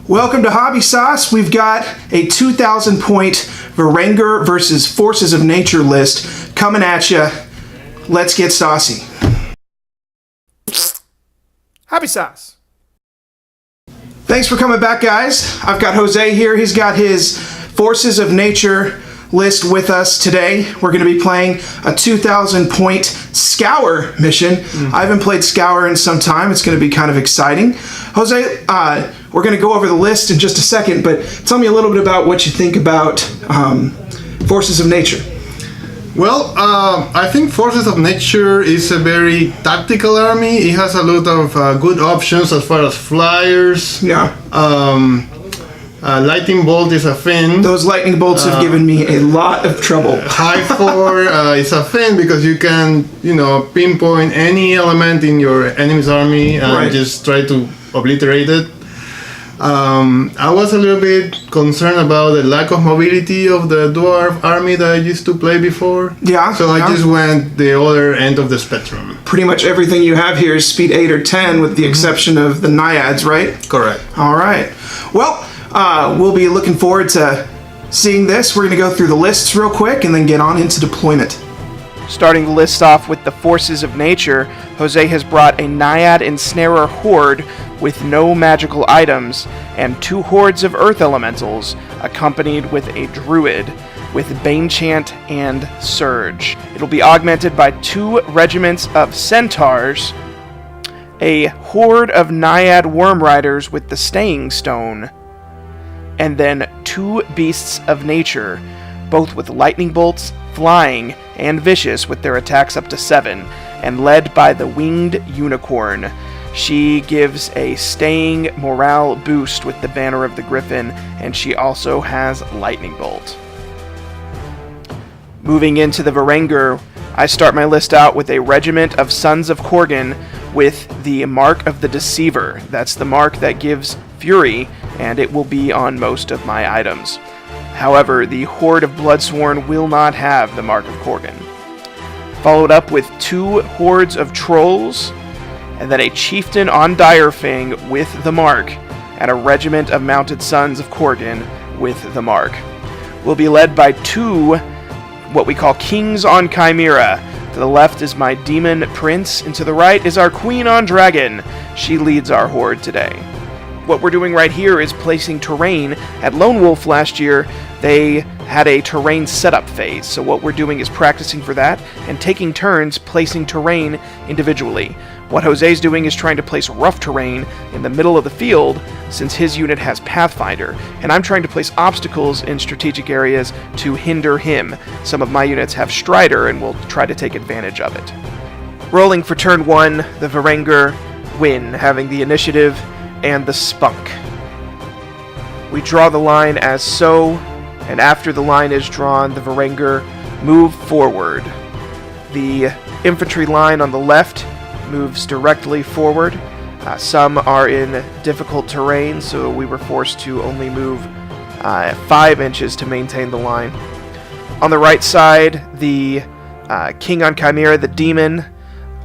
Welcome to Hobby Sauce. We've got a 2,000 point Varangur versus Forces of Nature list coming at you. Let's get saucy. Hobby Sauce. Thanks for coming back, guys. I've got Jose here. He's got his Forces of Nature list with us today. We're going to be playing a 2,000 point Scour mission. I haven't played Scour in some time. It's going to be kind of exciting. Jose, we're going to go over the list in just a second, but tell me a little bit about what you think about Forces of Nature. Well, I think Forces of Nature is a very tactical army. It has a lot of good options as far as flyers. Yeah. Lightning Bolt is a fin. Those lightning bolts have given me a lot of trouble. High 4 is a fin because you can, pinpoint any element in your enemy's army and just try to obliterate it. I was a little bit concerned about the lack of mobility of the dwarf army that I used to play before. Yeah. So I just went the other end of the spectrum. Pretty much everything you have here is speed 8 or 10 with the exception of the naiads, right? Correct. All right. Well, we'll be looking forward to seeing this. We're going to go through the lists real quick and then get on into deployment. Starting the list off with the Forces of Nature, Jose has brought a Naiad Ensnarer Horde with no magical items, and 2 hordes of Earth Elementals, accompanied with a Druid, with Banechant and Surge. It'll be augmented by 2 regiments of Centaurs, a horde of Naiad Worm Riders with the Staying Stone, and then 2 Beasts of Nature, both with Lightning Bolts, Flying, and Vicious with their attacks up to 7, and led by the Winged Unicorn. She gives a staying morale boost with the Banner of the Griffin, and she also has Lightning Bolt. Moving into the Varangur, I start my list out with a regiment of Sons of Korgan with the Mark of the Deceiver. That's the mark that gives Fury, and it will be on most of my items. However, the Horde of Bloodsworn will not have the Mark of Korgan. Followed up with 2 hordes of Trolls, and then a Chieftain on Direfang with the Mark, and a regiment of Mounted Sons of Korgan with the Mark. We'll be led by 2 what we call Kings on Chimera. To the left is my Demon Prince, and to the right is our Queen on Dragon. She leads our horde today. What we're doing right here is placing terrain. At Lone Wolf last year, they had a terrain setup phase, so what we're doing is practicing for that and taking turns placing terrain individually. What Jose's doing is trying to place rough terrain in the middle of the field since his unit has Pathfinder, and I'm trying to place obstacles in strategic areas to hinder him. Some of my units have Strider and will try to take advantage of it. Rolling for turn 1, the Varangur win, having the initiative and the spunk. We draw the line as so, and after the line is drawn, the Varangur move forward. The infantry line on the left moves directly forward. Some are in difficult terrain, so we were forced to only move 5 inches to maintain the line. On the right side, the King on Chimera, the Demon,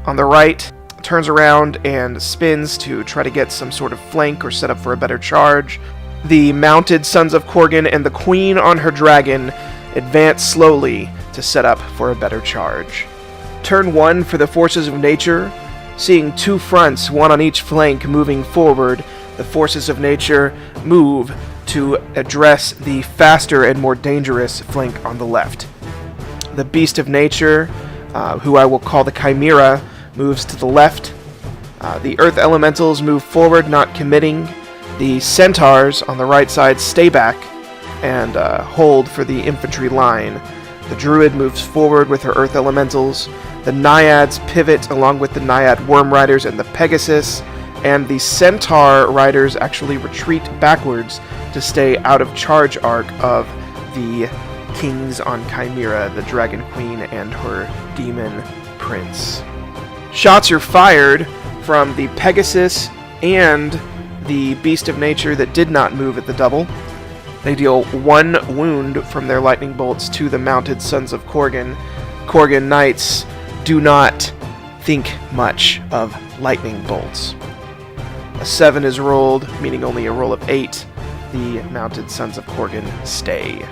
on the right, turns around and spins to try to get some sort of flank or set up for a better charge. The Mounted Sons of Korgan and the Queen on her Dragon advance slowly to set up for a better charge. Turn 1 for the Forces of Nature. Seeing 2 fronts, one on each flank, moving forward, the Forces of Nature move to address the faster and more dangerous flank on the left. The Beast of Nature, who I will call the Chimera, moves to the left. The Earth Elementals move forward, not committing. The Centaurs on the right side stay back and hold for the infantry line. The Druid moves forward with her Earth Elementals. The Naiads pivot along with the Naiad Worm Riders and the Pegasus, and the Centaur Riders actually retreat backwards to stay out of charge arc of the Kings on Chimera, the Dragon Queen and her Demon Prince. Shots are fired from the Pegasus and the Beast of Nature that did not move at the double. They deal 1 wound from their lightning bolts to the Mounted Sons of Korgan. Korgan Knights do not think much of lightning bolts. A 7 is rolled, meaning only a roll of 8. the Mounted Sons of Korgan stay.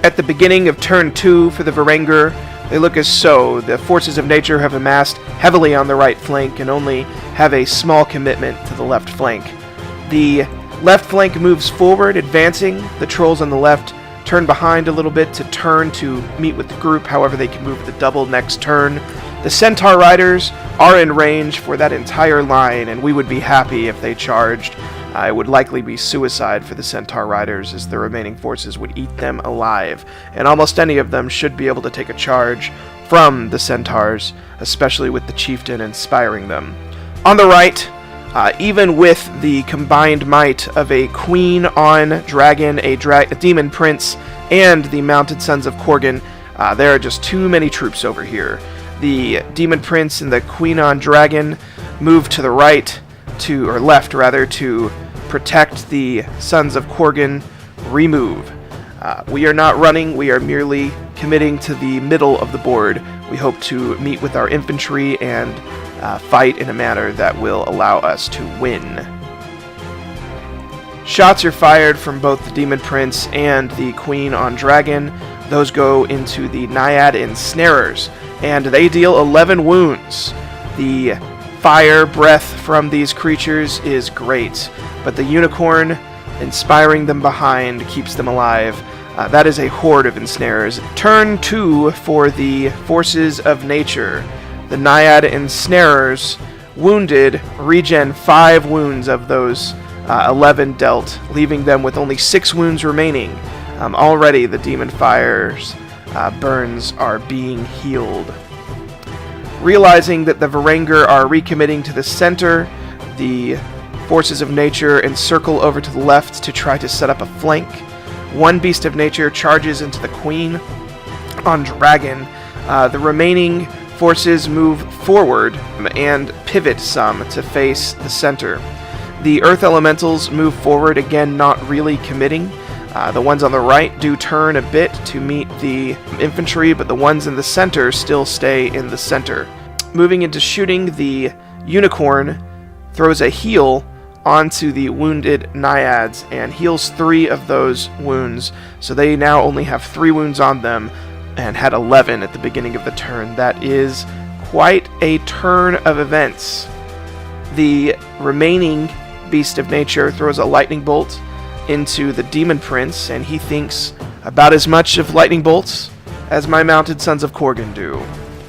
At the beginning of turn 2 for the Varangur, they look as so. The forces of nature have amassed heavily on the right flank and only have a small commitment to the left flank. The left flank moves forward, advancing. The trolls on the left turn behind a little bit to turn to meet with the group, however they can move the double next turn. The Centaur Riders are in range for that entire line, and we would be happy if they charged. It would likely be suicide for the Centaur Riders, as the remaining forces would eat them alive, and almost any of them should be able to take a charge from the Centaurs, especially with the Chieftain inspiring them. On the right, even with the combined might of a Queen on Dragon, a Demon Prince, and the Mounted Sons of Korgan, there are just too many troops over here. The Demon Prince and the Queen on Dragon move to the right, or left rather, to protect the Sons of Korgan. Remove. We are not running, we are merely committing to the middle of the board. We hope to meet with our infantry and fight in a manner that will allow us to win. Shots are fired from both the Demon Prince and the Queen on Dragon. Those go into the Naiad Ensnarers, and they deal 11 wounds. The fire breath from these creatures is great, but the Unicorn inspiring them behind keeps them alive. That is a horde of ensnarers. Turn 2 for the forces of nature. The Naiad Ensnarers, wounded, regen 5 wounds of those 11 dealt, leaving them with only 6 wounds remaining. Already the Demon Fire's burns are being healed. Realizing that the Varangur are recommitting to the center, the forces of nature encircle over to the left to try to set up a flank. One Beast of Nature charges into the Queen on Dragon. The remaining forces move forward and pivot some to face the center. The Earth Elementals move forward, again not really committing. The ones on the right do turn a bit to meet the infantry, but the ones in the center still stay in the center. Moving into shooting, the Unicorn throws a heal onto the wounded Naiads and heals 3 of those wounds, so they now only have 3 wounds on them and had 11 at the beginning of the turn. That is quite a turn of events. The remaining Beast of Nature throws a lightning bolt into the Demon Prince, and he thinks about as much of lightning bolts as my Mounted Sons of Korgan do.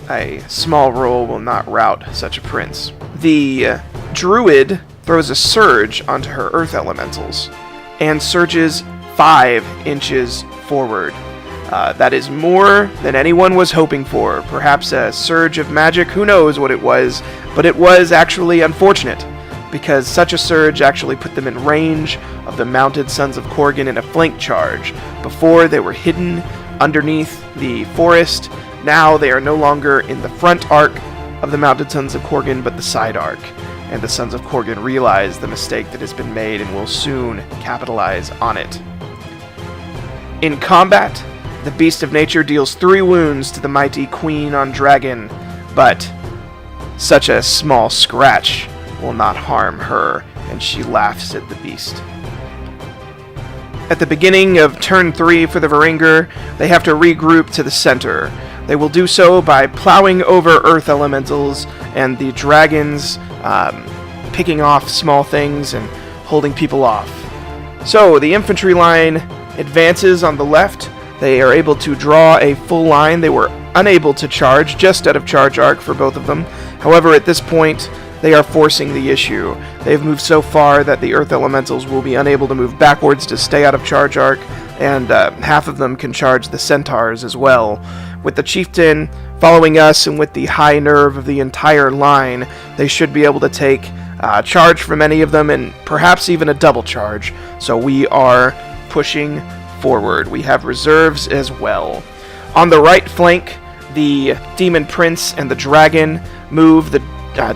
A small roll will not rout such a prince. The Druid throws a surge onto her Earth Elementals and surges 5 inches forward. That is more than anyone was hoping for. Perhaps a surge of magic, who knows what it was, but it was actually unfortunate, because such a surge actually put them in range of the Mounted Sons of Korgan in a flank charge. Before, they were hidden underneath the forest. Now they are no longer in the front arc of the Mounted Sons of Korgan, but the side arc. And the Sons of Korgan realize the mistake that has been made and will soon capitalize on it. In combat, the Beast of Nature deals 3 wounds to the mighty Queen on Dragon, but such a small scratch will not harm her, and she laughs at the beast. At the beginning of turn 3 for the Varangur, they have to regroup to the center. They will do so by plowing over Earth Elementals and the dragons, picking off small things and holding people off. So the infantry line advances on the left. They are able to draw a full line. They were unable to charge, just out of charge arc for both of them. However, at this point, they are forcing the issue. They've moved so far that the Earth Elementals will be unable to move backwards to stay out of charge arc, and half of them can charge the Centaurs as well. With the Chieftain following us and with the high nerve of the entire line, they should be able to take charge from any of them, and perhaps even a double charge. So we are pushing forward. We have reserves as well. On the right flank, the Demon Prince and the Dragon move. The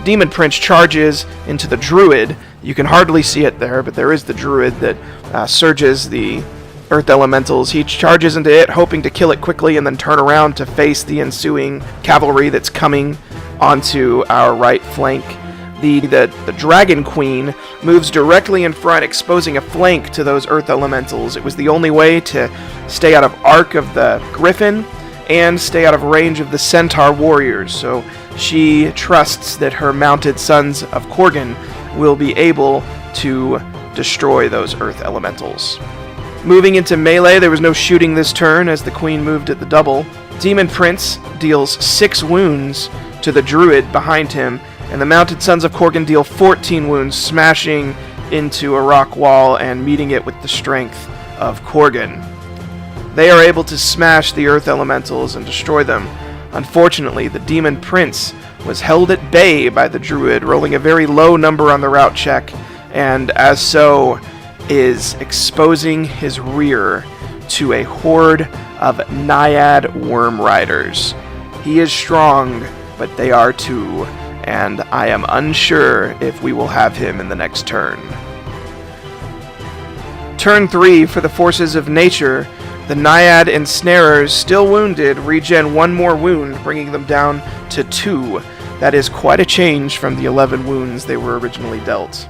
Demon Prince charges into the Druid. You can hardly see it there, but there is the Druid that surges the Earth Elementals. He charges into it, hoping to kill it quickly and then turn around to face the ensuing cavalry that's coming onto our right flank. The Dragon Queen moves directly in front, exposing a flank to those Earth Elementals. It was the only way to stay out of arc of the Griffin and stay out of range of the Centaur warriors, so she trusts that her mounted Sons of Korgan will be able to destroy those Earth Elementals. Moving into melee, there was no shooting this turn as the Queen moved at the double. Demon Prince deals 6 wounds to the Druid behind him, and the mounted Sons of Korgan deal 14 wounds, smashing into a rock wall and meeting it with the strength of Korgan. They are able to smash the Earth Elementals and destroy them. Unfortunately, the Demon Prince was held at bay by the Druid, rolling a very low number on the route check, and as so is exposing his rear to a horde of Naiad Worm Riders. He is strong, but they are too, and I am unsure if we will have him in the next turn. Turn 3 for the Forces of Nature. The Naiad Ensnarers, still wounded, regen 1 more wound, bringing them down to 2. That is quite a change from the 11 wounds they were originally dealt.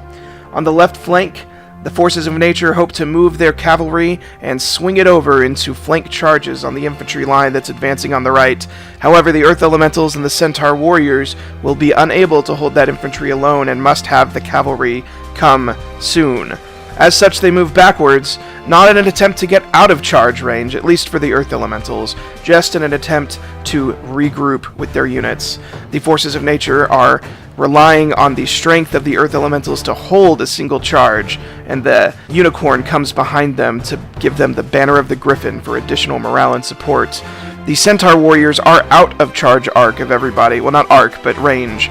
On the left flank, the Forces of Nature hope to move their cavalry and swing it over into flank charges on the infantry line that's advancing on the right. However, the Earth Elementals and the Centaur warriors will be unable to hold that infantry alone and must have the cavalry come soon. As such, they move backwards, not in an attempt to get out of charge range, at least for the Earth Elementals, just in an attempt to regroup with their units. The Forces of Nature are relying on the strength of the Earth Elementals to hold a single charge, and the Unicorn comes behind them to give them the Banner of the Griffin for additional morale and support. The Centaur warriors are out of charge arc of everybody. Well, not arc, but range.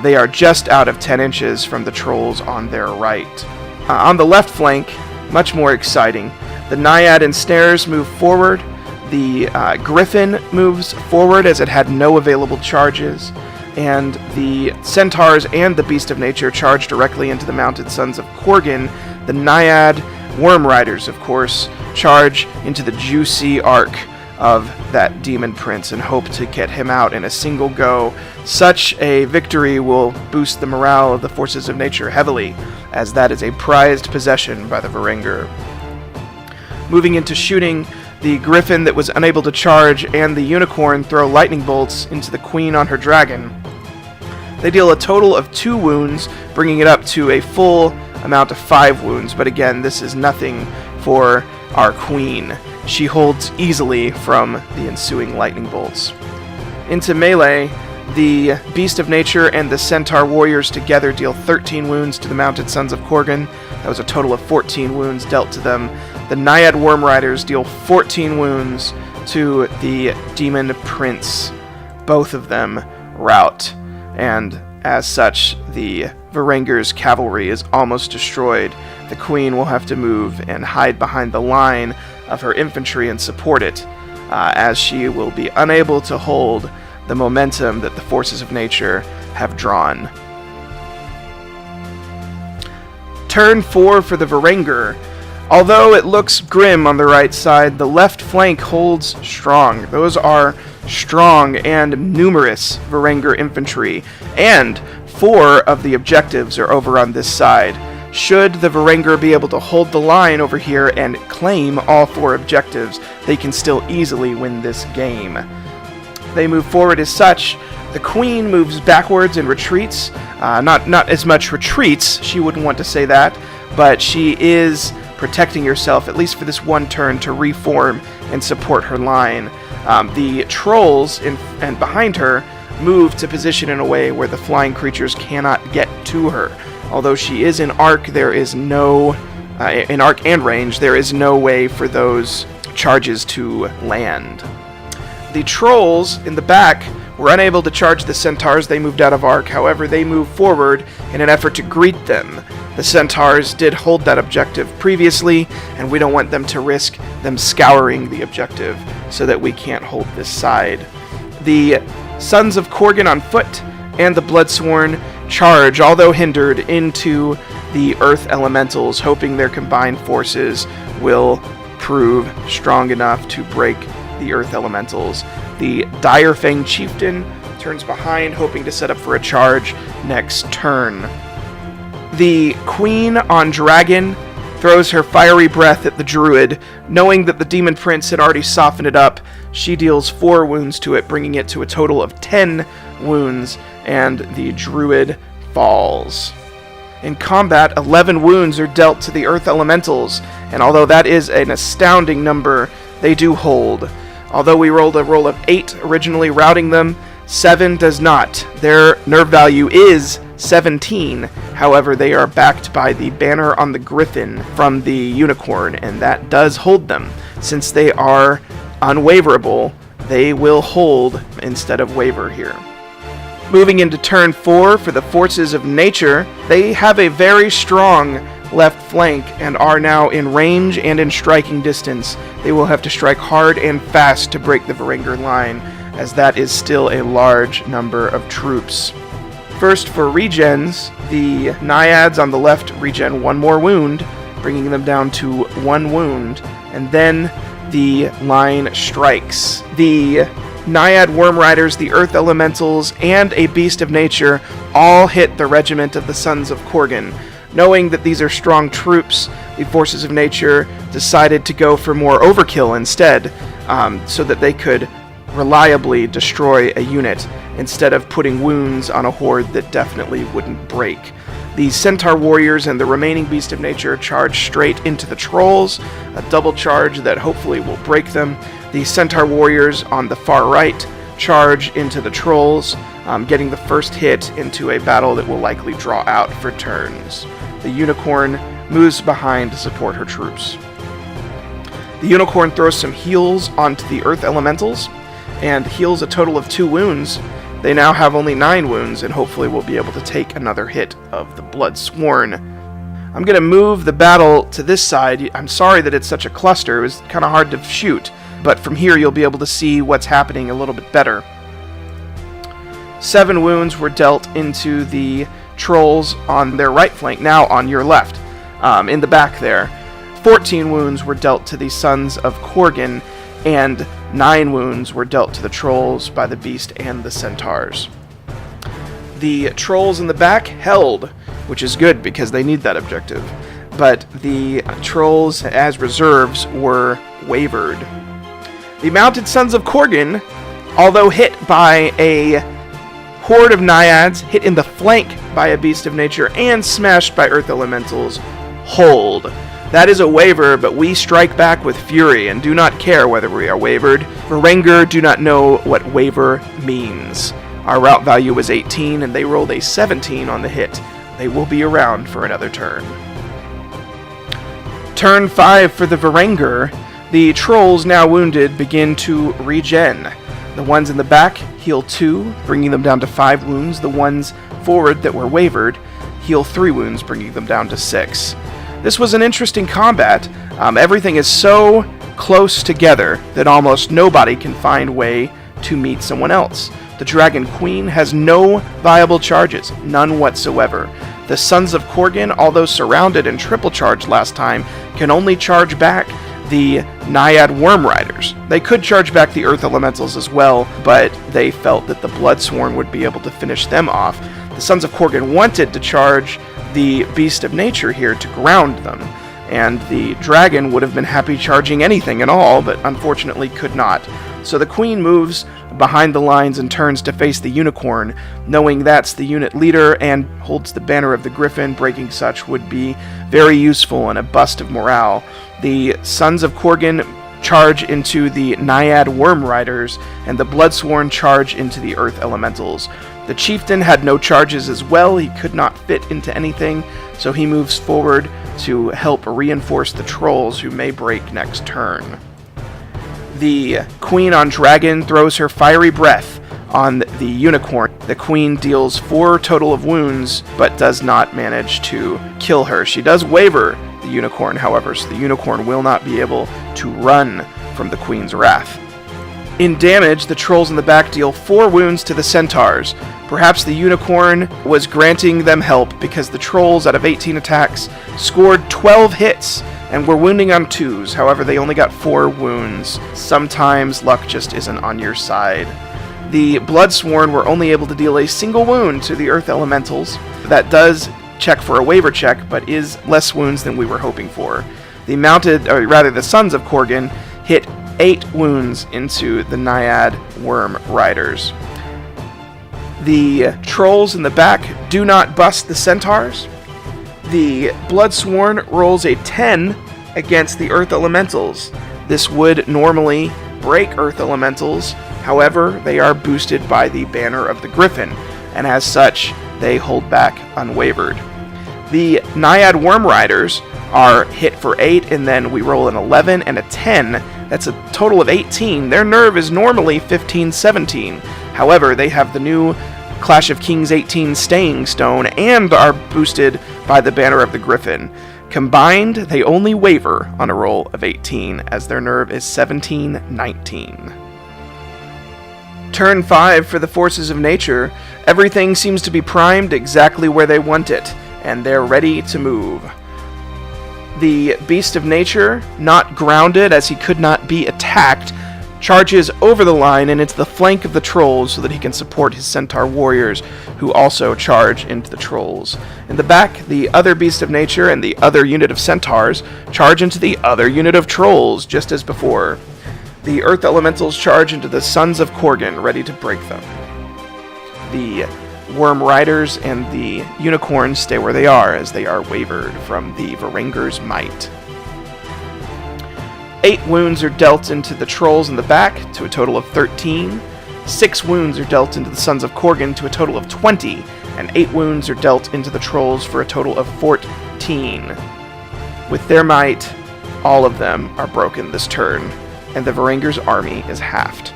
They are just out of 10 inches from the trolls on their right. On the left flank, much more exciting, the Naiad Ensnarers move forward. The Griffin moves forward as it had no available charges, and the Centaurs and the Beast of Nature charge directly into the mounted Sons of Korgan. The Naiad Worm Riders, of course, charge into the juicy arc of that Demon Prince and hope to get him out in a single go. Such a victory will boost the morale of the Forces of Nature heavily, as that is a prized possession by the Varangur. Moving into shooting, the Griffin that was unable to charge and the Unicorn throw lightning bolts into the Queen on her dragon. They deal a total of 2 wounds, bringing it up to a full amount of 5 wounds, but again, this is nothing for our Queen. She holds easily from the ensuing lightning bolts. Into melee, the Beast of Nature and the Centaur warriors together deal 13 wounds to the mounted Sons of Korgan. That was a total of 14 wounds dealt to them. The Naiad Worm Riders deal 14 wounds to the Demon Prince. Both of them rout, and as such, the Varangur's cavalry is almost destroyed. The Queen will have to move and hide behind the line of her infantry and support it, as she will be unable to hold the momentum that the Forces of Nature have drawn. Turn 4 for the Varangur. Although it looks grim on the right side, the left flank holds strong. Those are strong and numerous Varangur infantry, and 4 of the objectives are over on this side. Should the Varangur be able to hold the line over here and claim all 4 objectives, they can still easily win this game. They move forward as such. The Queen moves backwards and retreats. Not as much retreats, she wouldn't want to say that, but she is protecting herself, at least for this one turn, to reform and support her line. The trolls and behind her move to position in a way where the flying creatures cannot get to her. Although she is in arc, there is no in arc and range, there is no way for those charges to land. The trolls in the back were unable to charge the centaurs. They moved out of arc. However, they moved forward in an effort to greet them. The centaurs did hold that objective previously, and we don't want them to risk them scouring the objective so that we can't hold this side. The Sons of Korgan on foot and the Bloodsworn charge, although hindered, into the Earth Elementals, hoping their combined forces will prove strong enough to break the Earth Elementals. The Direfang Chieftain turns behind, hoping to set up for a charge next turn. The Queen on Dragon throws her fiery breath at the Druid. Knowing that the Demon Prince had already softened it up, she deals 4 wounds to it, bringing it to a total of 10 wounds, and the Druid falls. In combat, 11 wounds are dealt to the Earth Elementals, and although that is an astounding number, they do hold. Although we rolled a roll of 8 originally routing them, 7 does not. Their nerve value is 17. However, they are backed by the banner on the griffin from the unicorn, and that does hold them. Since they are unwaverable, they will hold instead of waver here. Moving into turn 4 for the forces of nature, they have a very strong left flank and are now in range and in striking distance. They will have to strike hard and fast to break the Varangur line, as that is still a large number of troops. First for regens, the Naiads on the left regen 1 more wound, bringing them down to 1 wound, and then the line strikes. The Naiad Worm Riders, the Earth Elementals, and a Beast of Nature all hit the regiment of the Sons of Korgan. Knowing that these are strong troops, the Forces of Nature decided to go for more overkill instead, so that they could reliably destroy a unit instead of putting wounds on a horde that definitely wouldn't break. The Centaur Warriors and the remaining Beast of Nature charge straight into the Trolls, a double charge that hopefully will break them. The Centaur Warriors on the far right charge into the Trolls, getting the first hit into a battle that will likely draw out for turns. The Unicorn moves behind to support her troops. The Unicorn throws some heals onto the Earth Elementals, and heals a total of 2 wounds. They now have only 9 wounds, and hopefully will be able to take another hit of the Bloodsworn. I'm going to move the battle to this side. I'm sorry that it's such a cluster. It was kind of hard to shoot, but from here you'll be able to see what's happening a little bit better. 7 wounds were dealt into the Trolls on their right flank, now on your left, in the back there. 14 wounds were dealt to the Sons of Korgan, and 9 wounds were dealt to the Trolls by the Beast and the Centaurs. The Trolls in the back held, which is good because they need that objective, but the Trolls as reserves were wavered. The Mounted Sons of Korgan, although hit by a horde of Naiads, hit in the flank by a Beast of Nature, and smashed by Earth Elementals, hold. That is a waver, but we strike back with fury and do not care whether we are wavered. Varangur do not know what waver means. Our route value was 18, and they rolled a 17 on the hit. They will be around for another turn. Turn 5 for the Varangur. The Trolls, now wounded, begin to regen. The ones in the back heal 2, bringing them down to 5 wounds. The ones forward that were wavered heal 3 wounds, bringing them down to 6. This was an interesting combat. Everything is so close together that almost nobody can find a way to meet someone else. The Dragon Queen has no viable charges, none whatsoever. The Sons of Korgan, although surrounded and triple charged last time, can only charge back the Naiad Worm Riders. They could charge back the Earth Elementals as well, but they felt that the Bloodsworn would be able to finish them off. The Sons of Korgan wanted to charge the Beast of Nature here to ground them, and the Dragon would have been happy charging anything at all, but unfortunately could not. So the Queen moves behind the lines and turns to face the Unicorn, knowing that's the unit leader and holds the banner of the Griffin. Breaking such would be very useful and a bust of morale. The Sons of Korgan charge into the Naiad Worm Riders, and the Bloodsworn charge into the Earth Elementals. The Chieftain had no charges as well. He could not fit into anything, so he moves forward to help reinforce the Trolls, who may break next turn. The Queen on Dragon throws her fiery breath on the Unicorn. The Queen deals 4 total of wounds, but does not manage to kill her. She does waver the Unicorn, however, so the Unicorn will not be able to run from the Queen's wrath. In damage, the Trolls in the back deal 4 wounds to the Centaurs. Perhaps the Unicorn was granting them help because the Trolls, out of 18 attacks, scored 12 hits and were wounding on 2s. However, they only got 4 wounds. Sometimes luck just isn't on your side. The Bloodsworn were only able to deal a single wound to the Earth Elementals. That does check for a waiver check, but is less wounds than we were hoping for. The Sons of Korgan hit 8 wounds into the Naiad Worm Riders. The Trolls in the back do not bust the Centaurs. The Bloodsworn rolls a 10 against the Earth Elementals. This would normally break Earth Elementals, however, they are boosted by the Banner of the Griffin, and as such, they hold back unwavered. The Naiad Worm Riders are hit for 8, and then we roll an 11 and a 10. That's a total of 18. Their nerve is normally 15-17. However, they have the new Clash of Kings 18 Staying Stone and are boosted by the Banner of the Griffin. Combined, they only waver on a roll of 18, as their nerve is 17-19. Turn 5 for the Forces of Nature. Everything seems to be primed exactly where they want it, and they're ready to move. The Beast of Nature, not grounded as he could not be attacked, charges over the line and into the flank of the Trolls so that he can support his Centaur warriors, who also charge into the Trolls. In the back, the other Beast of Nature and the other unit of Centaurs charge into the other unit of Trolls, just as before. The Earth Elementals charge into the Sons of Korgan, ready to break them. The Worm Riders and the Unicorns stay where they are, as they are wavered from the Varangur's might. 8 wounds are dealt into the Trolls in the back, to a total of 13. 6 wounds are dealt into the Sons of Korgan, to a total of 20. And 8 wounds are dealt into the Trolls for a total of 14. With their might, all of them are broken this turn, and the Varangur's army is halved.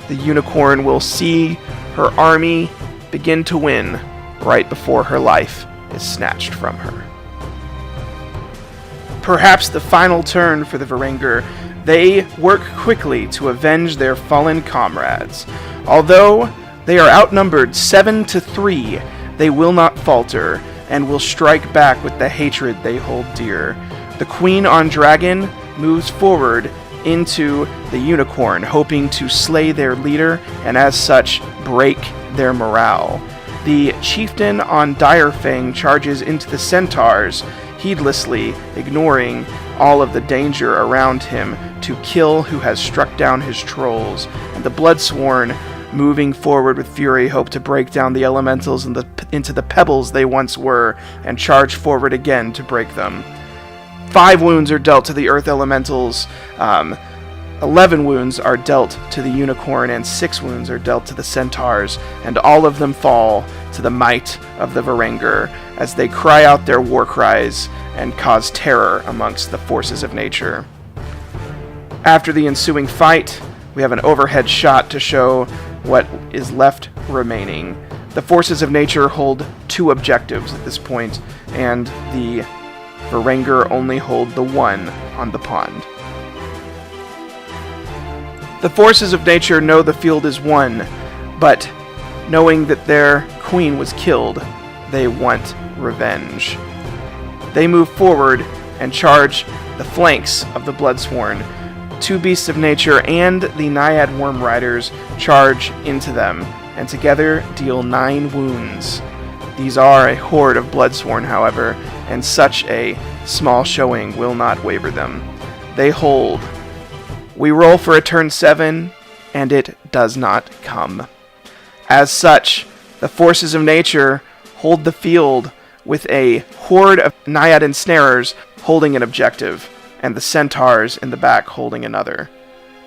The Unicorn will see her army begin to win right before her life is snatched from her. Perhaps the final turn for the Varangur, they work quickly to avenge their fallen comrades. Although they are outnumbered 7-3, they will not falter, and will strike back with the hatred they hold dear. The Queen on Dragon moves forward into the Unicorn, hoping to slay their leader, and as such, break their morale. The Chieftain on Direfang charges into the Centaurs, heedlessly ignoring all of the danger around him to kill who has struck down his Trolls, and the Bloodsworn, moving forward with fury, hope to break down the Elementals into the pebbles they once were, and charge forward again to break them. 5 wounds are dealt to the Earth Elementals, 11 wounds are dealt to the Unicorn, and 6 wounds are dealt to the Centaurs, and all of them fall to the might of the Varangur, as they cry out their war cries and cause terror amongst the forces of nature. After the ensuing fight, we have an overhead shot to show what is left remaining. The forces of nature hold 2 objectives at this point, and the Varangur only hold the one on the pond. The forces of nature know the field is won, but knowing that their queen was killed, they want revenge. They move forward and charge the flanks of the Bloodsworn. 2 beasts of nature and the Naiad Worm Riders charge into them, and together deal 9 wounds. These are a horde of Bloodsworn, however, and such a small showing will not waver them. They hold. We roll for a turn 7, and it does not come. As such, the forces of nature hold the field with a horde of Naiad ensnarers holding an objective, and the Centaurs in the back holding another.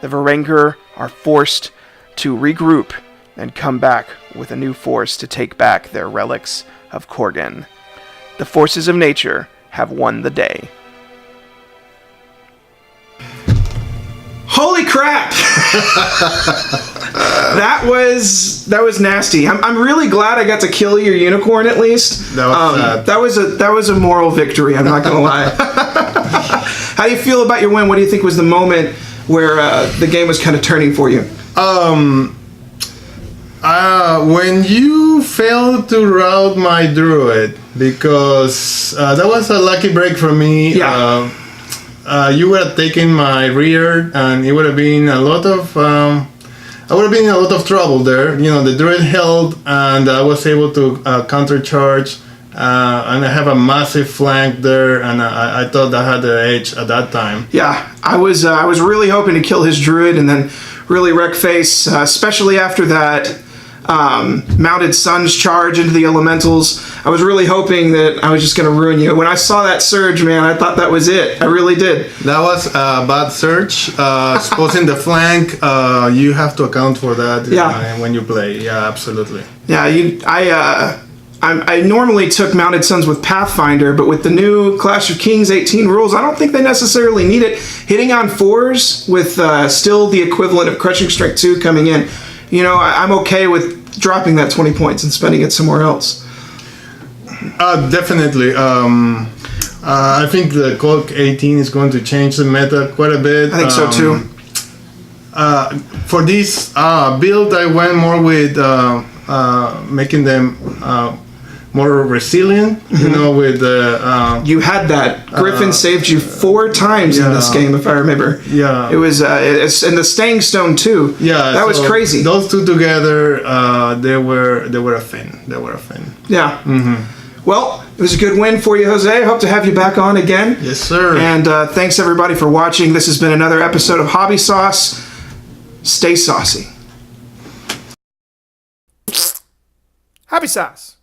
The Varangur are forced to regroup and come back with a new force to take back their relics of Korgan. The forces of nature have won the day. Holy crap! That was nasty. I'm really glad I got to kill your unicorn at least. That was a moral victory. I'm not gonna lie. How do you feel about your win? What do you think was the moment where the game was kind of turning for you? When you failed to route my druid, because that was a lucky break for me. Yeah. You would have taken my rear, and it would have been a lot of I would have been in a lot of trouble there. You know, the druid held, and I was able to countercharge, and I have a massive flank there, and I thought I had the edge at that time. Yeah, I was really hoping to kill his druid and then really wreck face, especially after that Mounted Sun's charge into the elementals. I was really hoping that I was just going to ruin you. When I saw that surge, man, I thought that was it. I really did. That was a bad surge. Exposing the flank, you have to account for that when you play. Yeah, absolutely. Yeah, I normally took Mounted Suns with Pathfinder, but with the new Clash of Kings 18 rules, I don't think they necessarily need it. Hitting on 4s with still the equivalent of Crushing Strike 2 coming in, you know, I'm okay with dropping that 20 points and spending it somewhere else. Definitely. I think the Cloak 18 is going to change the meta quite a bit. I think so too. For this build, I went more with making them more resilient. You know, with you had that Griffin saved you 4 times in this game, if I remember. Yeah, it was and the Staying Stone too. Yeah, that was crazy. Those two together, they were a thing. They were a thing. Yeah. Well, it was a good win for you, Jose. I hope to have you back on again. Yes, sir. And thanks everybody for watching. This has been another episode of Hobby Sauce. Stay saucy. Happy sauce.